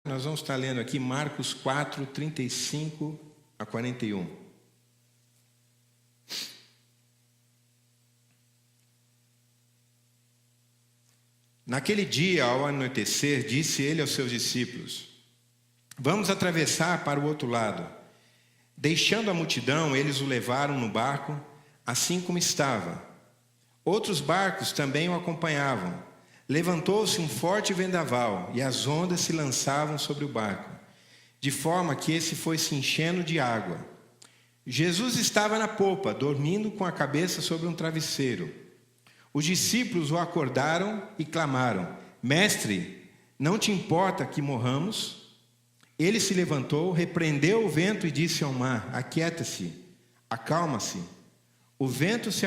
Nós vamos estar lendo aqui Marcos 4, 35 a 41. Naquele dia, ao anoitecer, disse ele aos seus discípulos: vamos atravessar para o outro lado. Deixando a multidão, eles o levaram no barco, assim como estava. Outros barcos também o acompanhavam. Levantou-se um forte vendaval, e as ondas se lançavam sobre o barco, de forma que esse foi se enchendo de água. Jesus estava na popa, dormindo com a cabeça sobre um travesseiro. Os discípulos o acordaram e clamaram: Mestre, não te importa que morramos? Ele se levantou, repreendeu o vento e disse ao mar: Aquieta-se, acalma-se. O vento se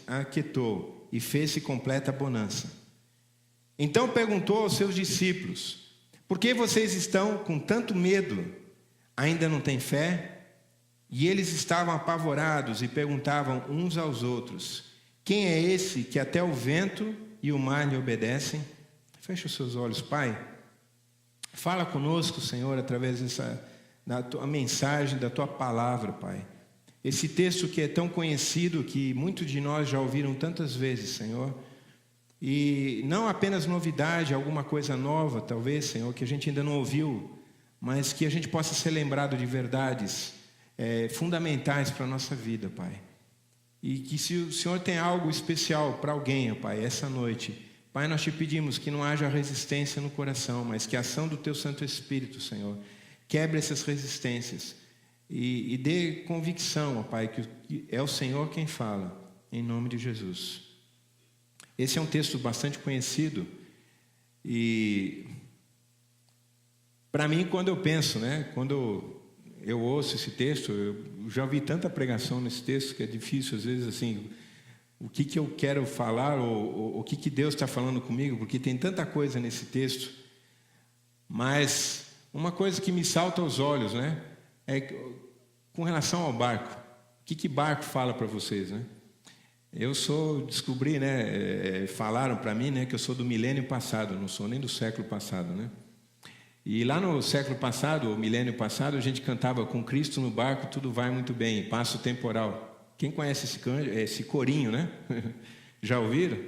aquietou e fez-se completa bonança. Então perguntou aos seus discípulos: por que vocês estão com tanto medo? Ainda não têm fé? E eles estavam apavorados e perguntavam uns aos outros: quem é esse que até o vento e o mar lhe obedecem? Feche os seus olhos, Pai. Fala conosco, Senhor, através da tua mensagem, da tua palavra, Pai. Esse texto que é tão conhecido, que muitos de nós já ouviram tantas vezes, Senhor. E não apenas novidade, alguma coisa nova, talvez, Senhor, que a gente ainda não ouviu, mas que a gente possa ser lembrado de verdades fundamentais para a nossa vida, Pai. E que se o Senhor tem algo especial para alguém, Pai, essa noite, Pai, nós te pedimos que não haja resistência no coração, mas que a ação do Teu Santo Espírito, Senhor, quebre essas resistências e dê convicção, Pai, que é o Senhor quem fala, em nome de Jesus. Esse é um texto bastante conhecido e, para mim, quando eu penso, quando eu ouço esse texto, eu já ouvi tanta pregação nesse texto que é difícil, às vezes, assim, o que eu quero falar ou o que Deus está falando comigo, porque tem tanta coisa nesse texto. Mas uma coisa que me salta aos olhos, é com relação ao barco. O que barco fala para vocês, descobri, falaram para mim, que eu sou do milênio passado, não sou nem do século passado, E lá no século passado, ou milênio passado, a gente cantava: com Cristo no barco tudo vai muito bem, passo temporal. Quem conhece esse corinho, Já ouviram?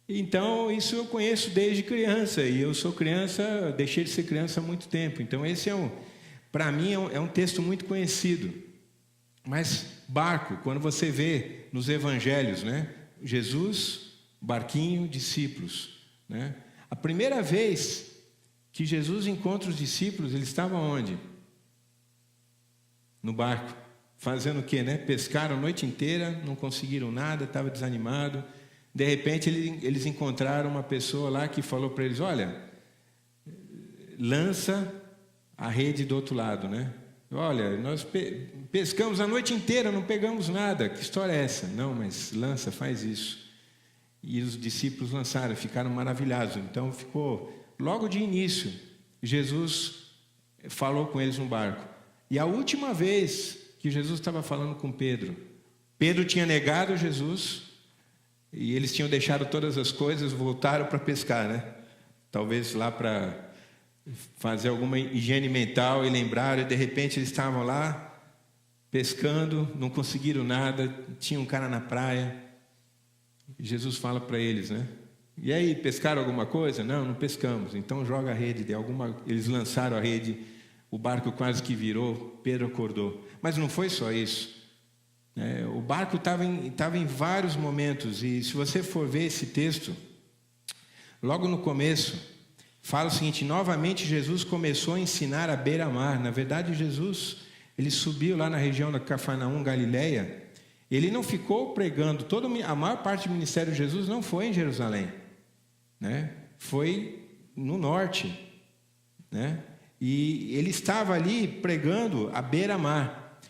Então, isso eu conheço desde criança, e eu sou criança, deixei de ser criança há muito tempo. Então, esse para mim, é um texto muito conhecido. Mas barco, quando você vê nos evangelhos, Jesus, barquinho, discípulos, A primeira vez que Jesus encontra os discípulos, eles estavam onde? No barco. Fazendo o quê, Pescaram a noite inteira, não conseguiram nada, estava desanimado. De repente, eles encontraram uma pessoa lá que falou para eles: olha, lança a rede do outro lado, Olha, nós pescamos a noite inteira, não pegamos nada. Que história é essa? Não, mas lança, faz isso. E os discípulos lançaram, ficaram maravilhados. Então, logo de início, Jesus falou com eles no barco. E a última vez que Jesus estava falando com Pedro tinha negado Jesus, e eles tinham deixado todas as coisas, voltaram para pescar, Talvez lá para fazer alguma higiene mental, e lembraram, e de repente eles estavam lá pescando, não conseguiram nada, tinha um cara na praia, e Jesus fala para eles, E aí, pescaram alguma coisa? Não pescamos. Então joga a rede. Eles lançaram a rede, o barco quase que virou, Pedro acordou. Mas não foi só isso. O barco estava em vários momentos, e se você for ver esse texto, logo no começo, fala o seguinte: novamente Jesus começou a ensinar à beira-mar. Na verdade, Jesus, ele subiu lá na região da Cafarnaum, Galileia. Ele não ficou pregando, a maior parte do ministério de Jesus não foi em Jerusalém, Foi no norte, E ele estava ali pregando à beira-mar.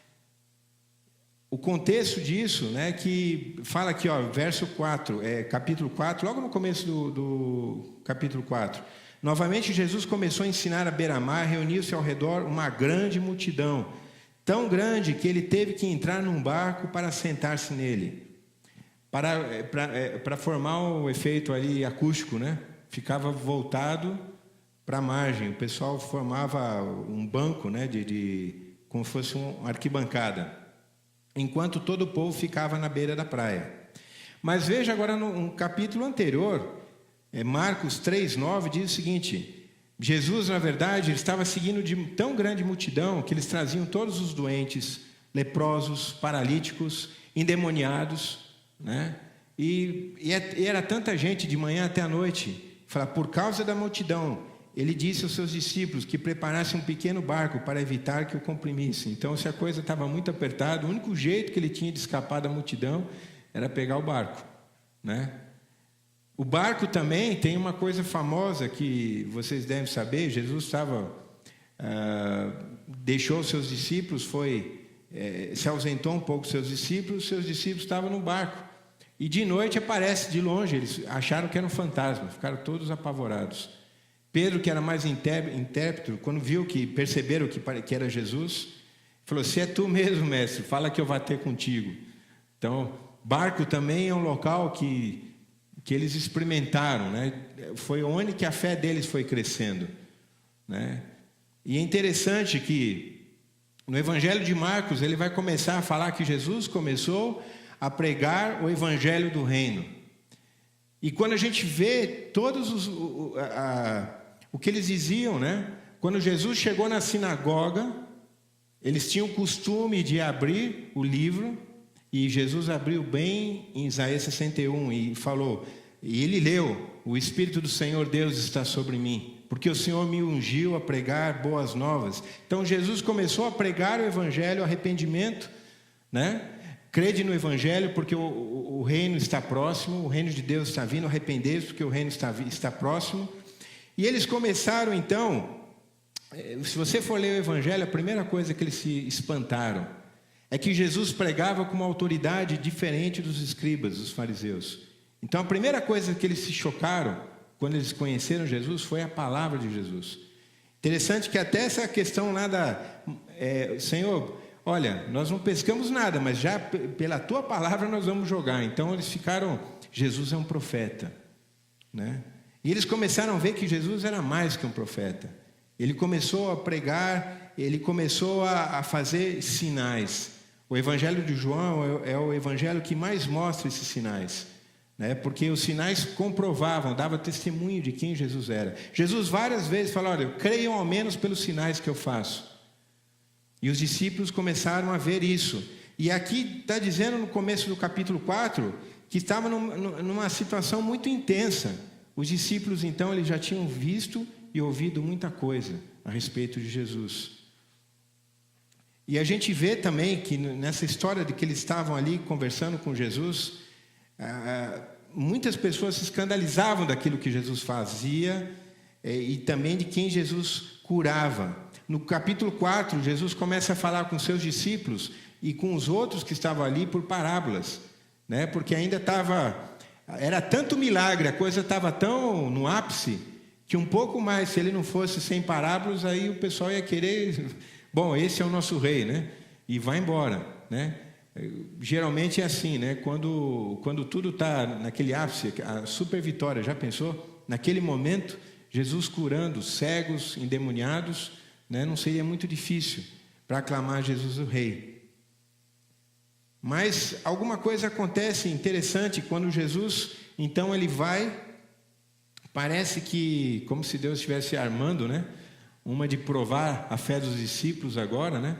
O contexto disso, que fala aqui, verso 4, capítulo 4, logo no começo do capítulo 4. Novamente Jesus começou a ensinar à beira-mar, reuniu-se ao redor uma grande multidão, tão grande que ele teve que entrar num barco para sentar-se nele, para formar o efeito ali acústico, Ficava voltado para a margem. O pessoal formava um banco, né, como se fosse uma arquibancada, enquanto todo o povo ficava na beira da praia. Mas veja agora no capítulo anterior, Marcos 3:9 diz o seguinte: Jesus, na verdade, ele estava seguindo de tão grande multidão que eles traziam todos os doentes, leprosos, paralíticos, endemoniados, né? E era tanta gente de manhã até a noite. Fala, por causa da multidão, ele disse aos seus discípulos que preparassem um pequeno barco para evitar que o comprimissem. Então, se a coisa estava muito apertada, o único jeito que ele tinha de escapar da multidão era pegar o barco, né? O barco também tem uma coisa famosa que vocês devem saber. Jesus deixou os seus discípulos, se ausentou um pouco dos seus discípulos estavam no barco. E de noite aparece de longe, eles acharam que era um fantasma, ficaram todos apavorados. Pedro, que era mais intérprete, quando perceberam que era Jesus, falou, se é tu mesmo, mestre, fala que eu vou ter contigo. Então, barco também é um local que eles experimentaram, né? Foi onde que a fé deles foi crescendo, né? E é interessante que no Evangelho de Marcos ele vai começar a falar que Jesus começou a pregar o Evangelho do Reino. E quando a gente vê todos o que eles diziam, né? Quando Jesus chegou na sinagoga, eles tinham o costume de abrir o livro. E Jesus abriu bem em Isaías 61 e falou, e ele leu, o Espírito do Senhor Deus está sobre mim, porque o Senhor me ungiu a pregar boas novas. Então Jesus começou a pregar o Evangelho, o arrependimento, né? Crede no Evangelho, porque o reino está próximo, o reino de Deus está vindo, arrepender-se, porque o reino está próximo. E eles começaram então, se você for ler o Evangelho, a primeira coisa que eles se espantaram é que Jesus pregava com uma autoridade diferente dos escribas, dos fariseus. Então a primeira coisa que eles se chocaram, quando eles conheceram Jesus, foi a palavra de Jesus. Interessante que até essa questão lá Senhor, olha, nós não pescamos nada, mas já pela tua palavra nós vamos jogar. Então eles ficaram, Jesus é um profeta, né? E eles começaram a ver que Jesus era mais que um profeta. Ele começou a pregar, ele começou a fazer sinais. O Evangelho de João é o evangelho que mais mostra esses sinais, né? Porque os sinais comprovavam, dava testemunho de quem Jesus era. Jesus várias vezes falou, olha, creiam ao menos pelos sinais que eu faço. E os discípulos começaram a ver isso. E aqui está dizendo no começo do capítulo 4, que estava numa situação muito intensa. Os discípulos então eles já tinham visto e ouvido muita coisa a respeito de Jesus. E a gente vê também que nessa história de que eles estavam ali conversando com Jesus, muitas pessoas se escandalizavam daquilo que Jesus fazia e também de quem Jesus curava. No capítulo 4, Jesus começa a falar com seus discípulos e com os outros que estavam ali por parábolas, né? Porque ainda era tanto milagre, a coisa estava tão no ápice, que um pouco mais, se ele não fosse sem parábolas, aí o pessoal ia querer, bom, esse é o nosso rei, né? E vai embora, né? Geralmente é assim, né? Quando tudo está naquele ápice, a super vitória, já pensou? Naquele momento, Jesus curando cegos, endemoniados, né? Não seria muito difícil para aclamar Jesus o rei. Mas alguma coisa acontece interessante quando Jesus, então ele vai, parece que como se Deus estivesse armando, né? Uma de provar a fé dos discípulos agora, né?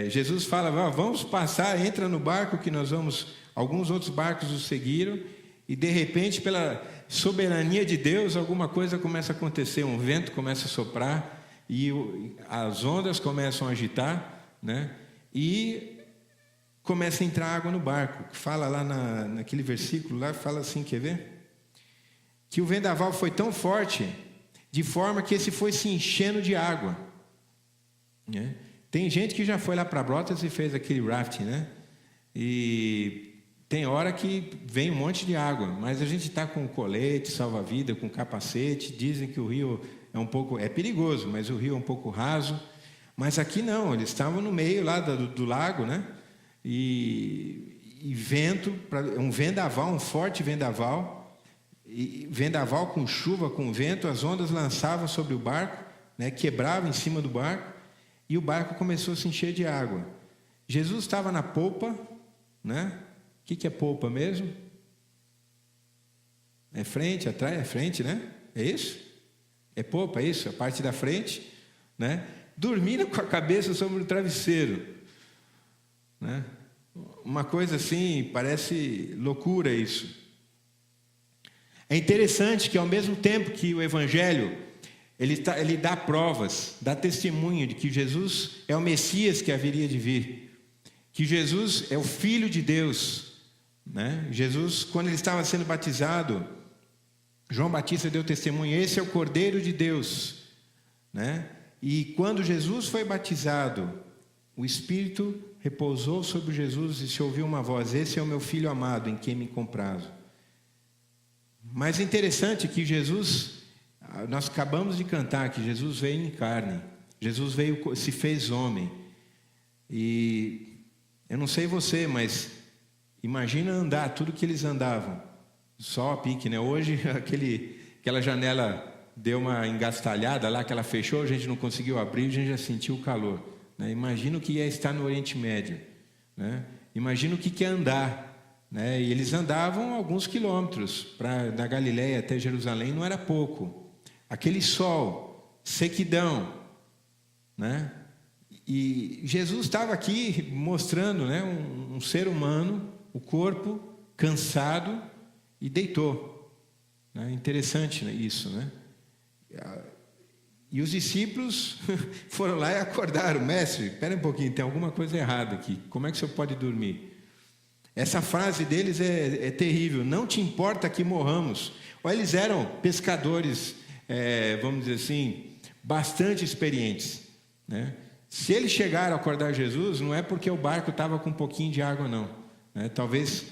Jesus fala, vamos passar, entra no barco que nós vamos, alguns outros barcos o seguiram, e de repente, pela soberania de Deus, alguma coisa começa a acontecer, um vento começa a soprar, e as ondas começam a agitar, né? E começa a entrar água no barco. Fala lá naquele versículo, lá fala assim, quer ver? Que o vendaval foi tão forte, de forma que esse foi se enchendo de água, né? Tem gente que já foi lá para Brotas e fez aquele rafting, né? E tem hora que vem um monte de água, mas a gente está com colete, salva-vida, com capacete. Dizem que o rio é perigoso, mas o rio é um pouco raso. Mas aqui não, eles estavam no meio lá do lago, né? E vento, um vendaval, um forte vendaval. e vendaval com chuva, com vento, as ondas lançavam sobre o barco, né, quebravam em cima do barco, e o barco começou a se encher de água. Jesus estava na polpa, né? O que é polpa mesmo? É frente, atrás, é frente, né? É isso? É polpa, é isso? A parte da frente, né? Dormindo com a cabeça sobre o travesseiro, né? Uma coisa assim, parece loucura isso. É interessante que ao mesmo tempo que o Evangelho ele dá provas, dá testemunho de que Jesus é o Messias que haveria de vir, que Jesus é o Filho de Deus, né? Jesus, quando ele estava sendo batizado, João Batista deu testemunho, esse é o Cordeiro de Deus, né? E quando Jesus foi batizado, o Espírito repousou sobre Jesus e se ouviu uma voz, esse é o meu Filho amado, em quem me comprazo. Mas é interessante que Jesus, nós acabamos de cantar que Jesus veio em carne, Jesus veio, se fez homem. E eu não sei você, mas imagina andar tudo que eles andavam, só a pique, né? Hoje aquela janela deu uma engastalhada lá, que ela fechou, a gente não conseguiu abrir, a gente já sentiu o calor, né? Imagina o que é estar no Oriente Médio, né? Imagina o que é andar, né? E eles andavam alguns quilômetros, da Galileia até Jerusalém não era pouco. Aquele sol, sequidão, né? E Jesus estava aqui mostrando, né, um ser humano, o corpo cansado, e deitou, né? Interessante, né, isso, né? E os discípulos foram lá e acordaram. Mestre, espera um pouquinho, tem alguma coisa errada aqui, como é que o senhor pode dormir? Essa frase deles é terrível, não te importa que morramos. Ou eles eram pescadores, vamos dizer assim, bastante experientes, né? Se eles chegaram a acordar Jesus, não é porque o barco estava com um pouquinho de água, não, né? Talvez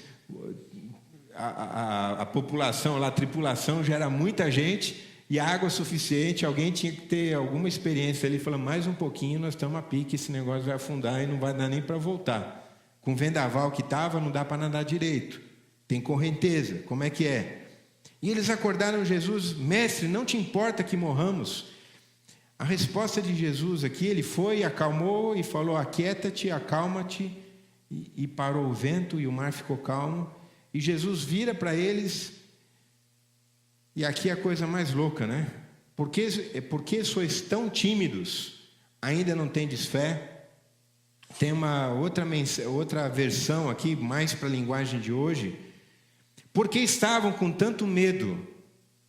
a população lá, a tripulação já era muita gente e água suficiente, alguém tinha que ter alguma experiência ali, falando, mais um pouquinho, nós estamos a pique, esse negócio vai afundar e não vai dar nem para voltar. Com o vendaval que estava, não dá para nadar direito, tem correnteza, como é que é? E eles acordaram Jesus, mestre, não te importa que morramos? A resposta de Jesus aqui, ele foi, acalmou e falou, aquieta-te, acalma-te, e parou o vento e o mar ficou calmo, e Jesus vira para eles, e aqui é a coisa mais louca, né? Por que sois tão tímidos? Ainda não tendes fé? Tem uma outra versão aqui, mais para a linguagem de hoje. Porque estavam com tanto medo,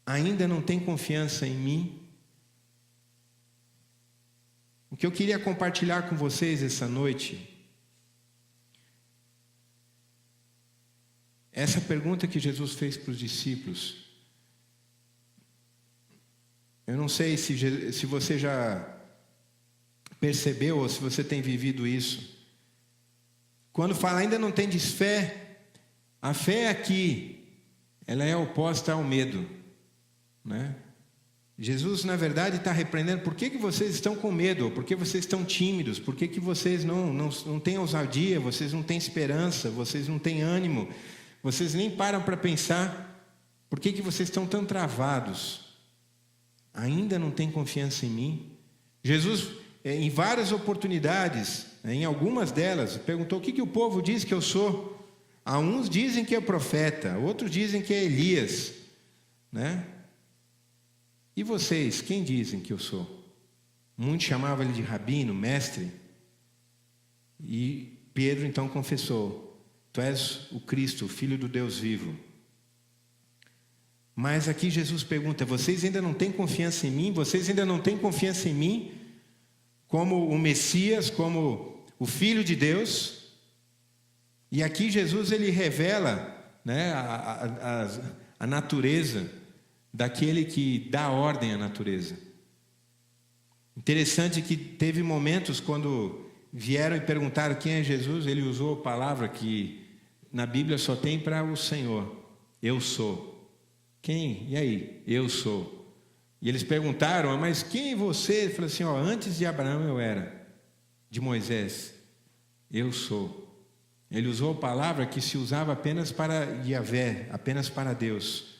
ainda não têm confiança em mim? O que eu queria compartilhar com vocês essa noite, essa pergunta que Jesus fez para os discípulos. Eu não sei se você já percebeu ou se você tem vivido isso. Quando fala ainda não tendes fé, a fé aqui, ela é oposta ao medo, né? Jesus, na verdade, está repreendendo, por que vocês estão com medo? Por que vocês estão tímidos? Por que vocês não têm ousadia? Vocês não têm esperança? Vocês não têm ânimo? Vocês nem param para pensar, por que vocês estão tão travados? Ainda não têm confiança em mim? Jesus, em várias oportunidades, em algumas delas, perguntou, o que o povo diz que eu sou? Há uns dizem que é profeta, outros dizem que é Elias, né? E vocês, quem dizem que eu sou? Muitos chamavam ele de rabino, mestre. E Pedro então confessou, tu és o Cristo, o Filho do Deus vivo. Mas aqui Jesus pergunta, vocês ainda não têm confiança em mim? Vocês ainda não têm confiança em mim? Como o Messias, como o Filho de Deus? E aqui Jesus ele revela, né, a natureza daquele que dá ordem à natureza. Interessante que teve momentos quando vieram e perguntaram quem é Jesus, ele usou a palavra que na Bíblia só tem para o Senhor, eu sou. Quem? E aí? Eu sou. E eles perguntaram, mas quem é você? Ele falou assim, antes de Abraão eu era, de Moisés, eu sou. Ele usou a palavra que se usava apenas para Yahvé, apenas para Deus.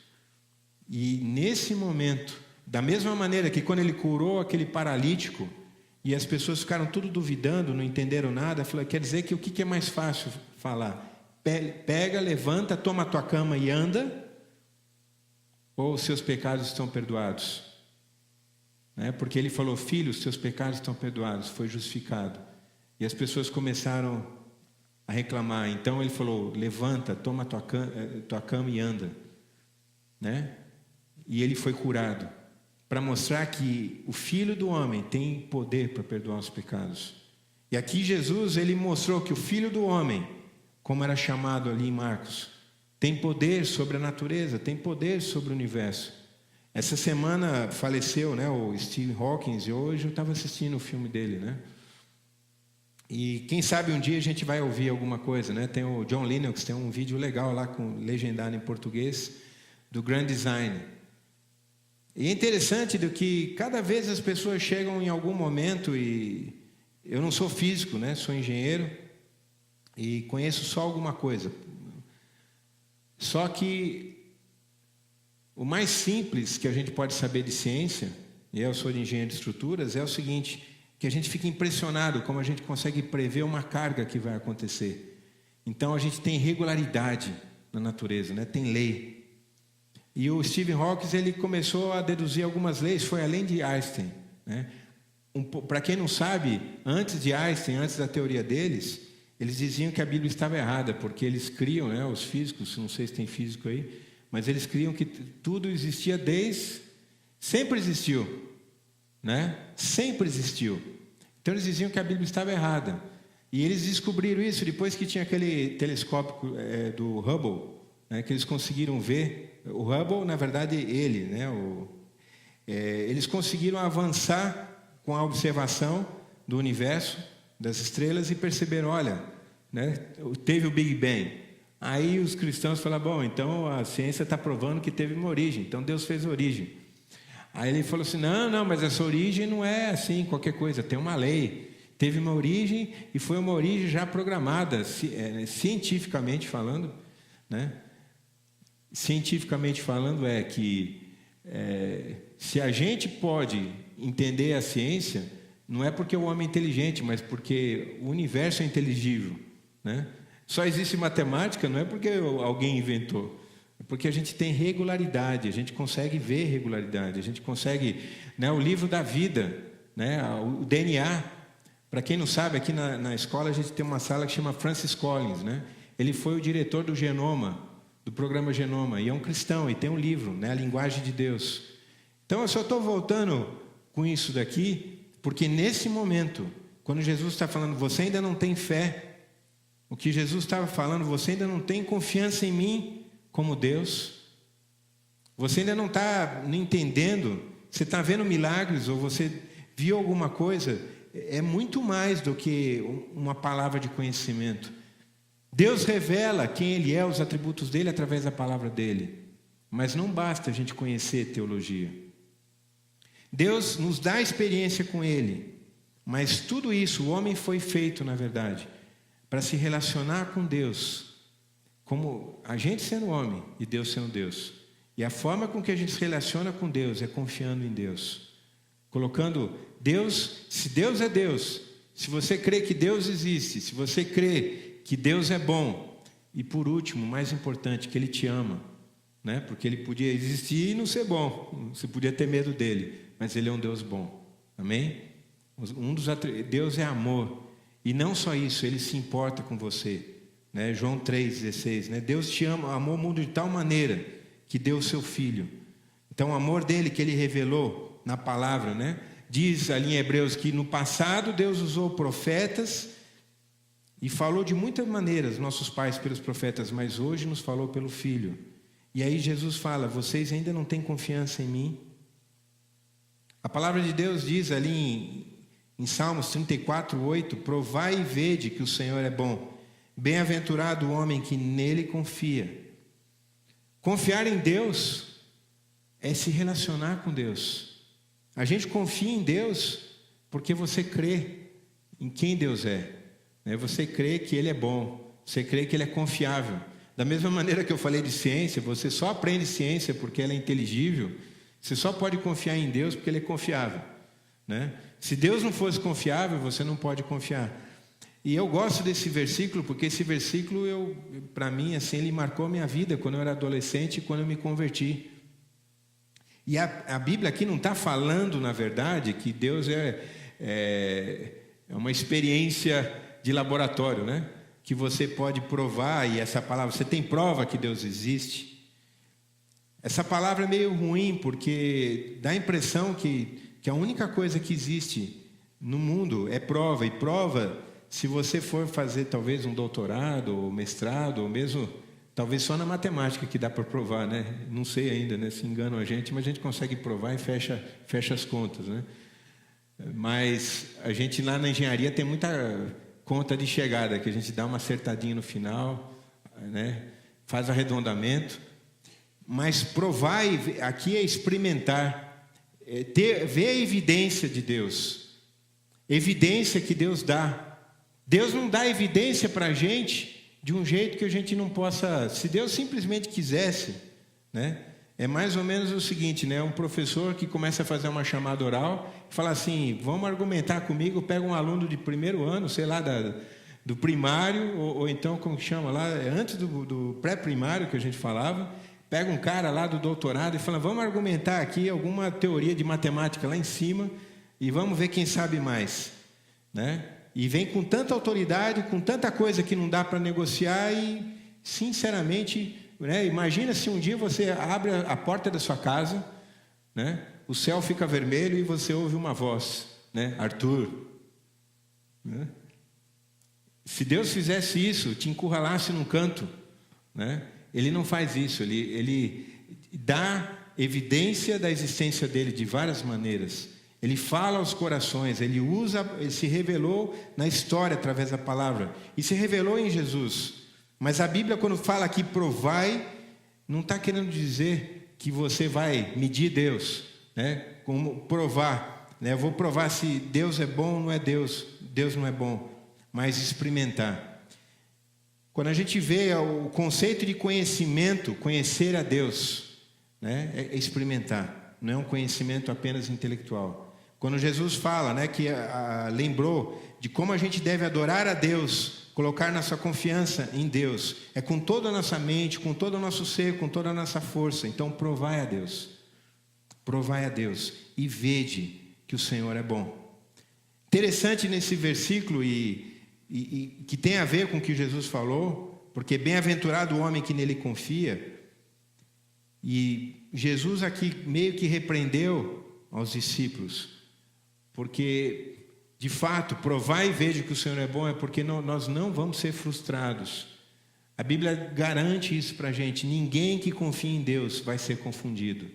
E nesse momento, da mesma maneira que quando ele curou aquele paralítico, e as pessoas ficaram tudo duvidando, não entenderam nada, falou, quer dizer que o que é mais fácil falar? Pega, levanta, toma a tua cama e anda, ou os seus pecados estão perdoados? Porque ele falou, filho, os seus pecados estão perdoados, foi justificado. E as pessoas começaram a reclamar. Então ele falou, levanta, toma a tua cama e anda. E ele foi curado, para mostrar que o Filho do Homem tem poder para perdoar os pecados. E aqui Jesus, ele mostrou que o Filho do Homem, como era chamado ali em Marcos, tem poder sobre a natureza, tem poder sobre o universo. Essa semana faleceu, o Stephen Hawking, e hoje eu estava assistindo o filme dele, E quem sabe um dia a gente vai ouvir alguma coisa, Tem o John Lennox, tem um vídeo legal lá, legendado em português, do Grand Design. E é interessante do que cada vez as pessoas chegam em algum momento, e eu não sou físico, sou engenheiro, e conheço só alguma coisa. Só que o mais simples que a gente pode saber de ciência, e eu sou de engenheiro de estruturas, é o seguinte, que a gente fica impressionado como a gente consegue prever uma carga que vai acontecer. Então a gente tem regularidade na natureza, tem lei. E o Stephen Hawking, ele começou a deduzir algumas leis, foi além de Einstein. Para quem não sabe, antes de Einstein, antes da teoria deles, eles diziam que a Bíblia estava errada, porque eles criam, os físicos, não sei se tem físico aí, mas eles criam que tudo existia sempre existiu, Sempre existiu. Então eles diziam que a Bíblia estava errada. E eles descobriram isso depois que tinha aquele telescópio do Hubble, que eles conseguiram ver. O Hubble, na verdade, eles conseguiram avançar com a observação do universo, das estrelas, e perceberam, olha, teve o Big Bang. Aí os cristãos falaram, bom, então a ciência está provando que teve uma origem, então Deus fez a origem. Aí ele falou assim, não, mas essa origem não é assim, qualquer coisa, tem uma lei. Teve uma origem e foi uma origem já programada, cientificamente falando, Cientificamente falando é que se a gente pode entender a ciência, não é porque o homem é inteligente, mas porque o universo é inteligível, Só existe matemática, não é porque alguém inventou, é porque a gente tem regularidade, a gente consegue ver regularidade, a gente consegue, o livro da vida, o DNA. Para quem não sabe, aqui na escola a gente tem uma sala que chama Francis Collins, Ele foi o diretor do Genoma, do programa Genoma, e é um cristão, e tem um livro, A Linguagem de Deus. Então eu só estou voltando com isso daqui, porque nesse momento, quando Jesus está falando, você ainda não tem fé, o que Jesus estava falando, você ainda não tem confiança em mim como Deus, você ainda não está entendendo, você está vendo milagres, ou você viu alguma coisa, é muito mais do que uma palavra de conhecimento. Deus revela quem Ele é, os atributos dEle, através da palavra dEle. Mas não basta a gente conhecer teologia. Deus nos dá experiência com Ele. Mas tudo isso, o homem foi feito, na verdade, para se relacionar com Deus, como a gente sendo homem e Deus sendo Deus. E a forma com que a gente se relaciona com Deus é confiando em Deus. Colocando Deus, se Deus é Deus, se você crê que Deus existe, se você crê que Deus é bom, e por último, mais importante, que Ele te ama, porque Ele podia existir e não ser bom, você podia ter medo dEle, mas Ele é um Deus bom, amém? Deus é amor, e não só isso, Ele se importa com você, João 3,16, Deus te ama, amou o mundo de tal maneira, que deu o seu Filho. Então o amor dEle que Ele revelou na palavra, diz ali em Hebreus que no passado Deus usou profetas, e falou de muitas maneiras, nossos pais pelos profetas, mas hoje nos falou pelo Filho. E aí Jesus fala, vocês ainda não têm confiança em mim? A palavra de Deus diz ali em Salmos 34:8, provai e vede que o Senhor é bom. Bem-aventurado o homem que nele confia. Confiar em Deus é se relacionar com Deus. A gente confia em Deus porque você crê em quem Deus é. Você crê que Ele é bom, você crê que Ele é confiável. Da mesma maneira que eu falei de ciência, você só aprende ciência porque ela é inteligível. Você só pode confiar em Deus porque Ele é confiável, né? Se Deus não fosse confiável, você não pode confiar. E eu gosto desse versículo porque esse versículo, para mim, assim, ele marcou a minha vida quando eu era adolescente e quando eu me converti. E a Bíblia aqui não está falando, na verdade, que Deus é uma experiência de laboratório, né? Que você pode provar, e essa palavra, você tem prova que Deus existe. Essa palavra é meio ruim, porque dá a impressão que a única coisa que existe no mundo é prova, e prova, se você for fazer talvez um doutorado, ou mestrado, ou mesmo, talvez só na matemática que dá para provar, né? Não sei ainda, né? Se enganam a gente, mas a gente consegue provar e fecha as contas, né? Mas a gente lá na engenharia tem muita conta de chegada, que a gente dá uma acertadinha no final, né? Faz arredondamento. Mas provar aqui é experimentar, ver a evidência de Deus, evidência que Deus dá. Deus não dá evidência para a gente de um jeito que a gente não possa. Se Deus simplesmente quisesse, né? É mais ou menos o seguinte, né? Um professor que começa a fazer uma chamada oral, fala assim: vamos argumentar comigo, pega um aluno de primeiro ano, sei lá, do primário, ou então, como que chama lá, antes do pré-primário que a gente falava, pega um cara lá do doutorado e fala: vamos argumentar aqui alguma teoria de matemática lá em cima e vamos ver quem sabe mais, né? E vem com tanta autoridade, com tanta coisa que não dá para negociar e, sinceramente, né, imagina se um dia você abre a porta da sua casa, né, o céu fica vermelho e você ouve uma voz, né, Arthur, né? Se Deus fizesse isso, te encurralasse num canto, né? Ele não faz isso, ele dá evidência da existência dele de várias maneiras. Ele fala aos corações, ele se revelou na história através da palavra e se revelou em Jesus. Mas a Bíblia, quando fala aqui provai, não está querendo dizer que você vai medir Deus, né? Como provar, né? Eu vou provar se Deus é bom ou não é Deus. Deus não é bom, mas experimentar. Quando a gente vê o conceito de conhecimento, conhecer a Deus, né? É experimentar, não é um conhecimento apenas intelectual. Quando Jesus fala, né, que lembrou de como a gente deve adorar a Deus, colocar nossa confiança em Deus, é com toda a nossa mente, com todo o nosso ser, com toda a nossa força. Então provai a Deus e vede que o Senhor é bom. Interessante nesse versículo e que tem a ver com o que Jesus falou, porque bem-aventurado o homem que nele confia. E Jesus aqui meio que repreendeu aos discípulos, porque, de fato, provar e veja que o Senhor é bom é porque nós não vamos ser frustrados. A Bíblia garante isso para a gente. Ninguém que confia em Deus vai ser confundido.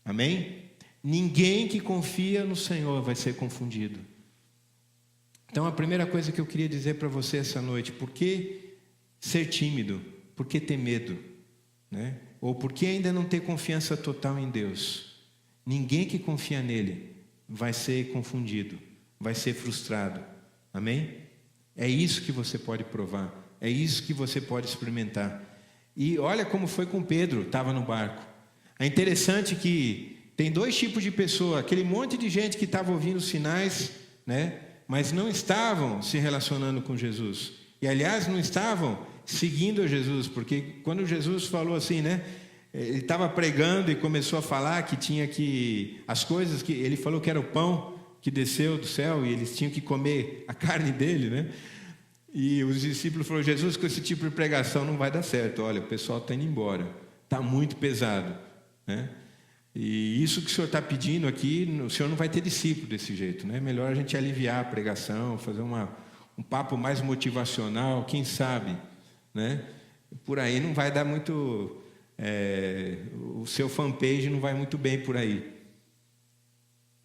Amém? Ninguém que confia no Senhor vai ser confundido. Então, a primeira coisa que eu queria dizer para você essa noite: por que ser tímido? Por que ter medo? Né? Ou por que ainda não ter confiança total em Deus? Ninguém que confia nele vai ser confundido, vai ser frustrado. Amém? É isso que você pode provar, é isso que você pode experimentar. E olha como foi com Pedro, estava no barco. É interessante que tem dois tipos de pessoa: aquele monte de gente que estava ouvindo os sinais, né, mas não estavam se relacionando com Jesus. E aliás, não estavam seguindo a Jesus, porque quando Jesus falou assim, né, ele estava pregando e começou a falar que tinha que... as coisas que... ele falou que era o pão que desceu do céu e eles tinham que comer a carne dele, né? E os discípulos falaram: Jesus, com esse tipo de pregação não vai dar certo. Olha, o pessoal está indo embora. Está muito pesado, né? E isso que o senhor está pedindo aqui, o senhor não vai ter discípulo desse jeito, né? Melhor a gente aliviar a pregação, fazer um papo mais motivacional, quem sabe, né? Por aí não vai dar muito... o seu fanpage não vai muito bem por aí.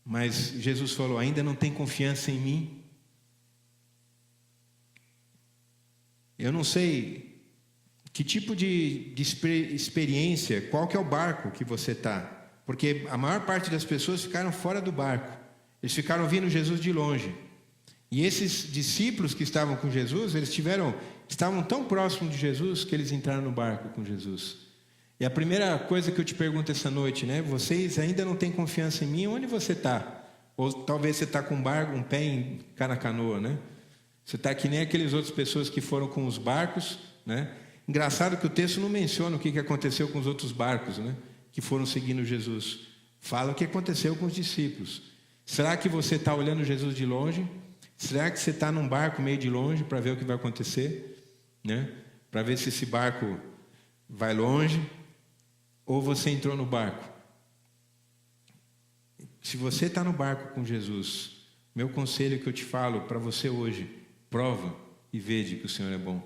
Mas Jesus falou: ainda não tem confiança em mim? Eu não sei que tipo de experiência, qual que é o barco que você está. Porque a maior parte das pessoas ficaram fora do barco. Eles ficaram vendo Jesus de longe. E esses discípulos que estavam com Jesus, eles tiveram estavam tão próximos de Jesus que eles entraram no barco com Jesus. E a primeira coisa que eu te pergunto essa noite, né? Vocês ainda não têm confiança em mim? Onde você está? Ou talvez você está com um pé em cada canoa, né? Você está que nem aquelas outras pessoas que foram com os barcos, né? Engraçado que o texto não menciona o que aconteceu com os outros barcos, né? Que foram seguindo Jesus. Fala o que aconteceu com os discípulos. Será que você está olhando Jesus de longe? Será que você está num barco meio de longe para ver o que vai acontecer, né? Para ver se esse barco vai longe, ou você entrou no barco? Se você está no barco com Jesus, meu conselho que eu te falo para você hoje: prova e vede que o Senhor é bom.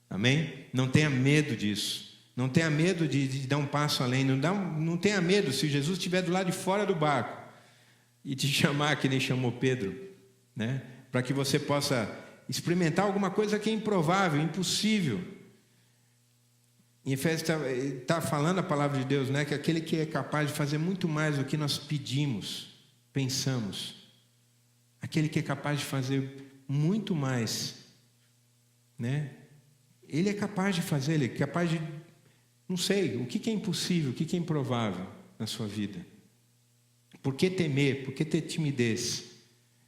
Amém? Não tenha medo disso. Não tenha medo de dar um passo além. Não tenha medo se Jesus estiver do lado de fora do barco e te chamar, que nem chamou Pedro, né? Para que você possa experimentar alguma coisa que é improvável, impossível. Em Efésios está falando a palavra de Deus, né? Que aquele que é capaz de fazer muito mais do que nós pedimos, pensamos. Aquele que é capaz de fazer muito mais, né? Ele é capaz de fazer, ele é capaz de... Não sei, o que é impossível, o que é improvável na sua vida? Por que temer? Por que ter timidez?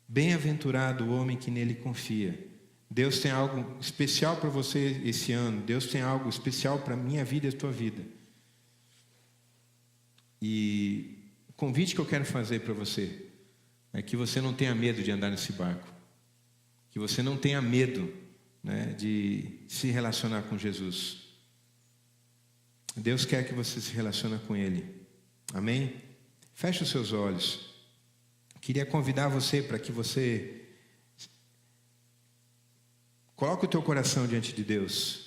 Bem-aventurado o homem que nele confia. Deus tem algo especial para você esse ano. Deus tem algo especial para a minha vida e a tua vida. E o convite que eu quero fazer para você é que você não tenha medo de andar nesse barco. Que você não tenha medo, né, de se relacionar com Jesus. Deus quer que você se relacione com Ele. Amém? Feche os seus olhos. Queria convidar você para que você coloque o teu coração diante de Deus.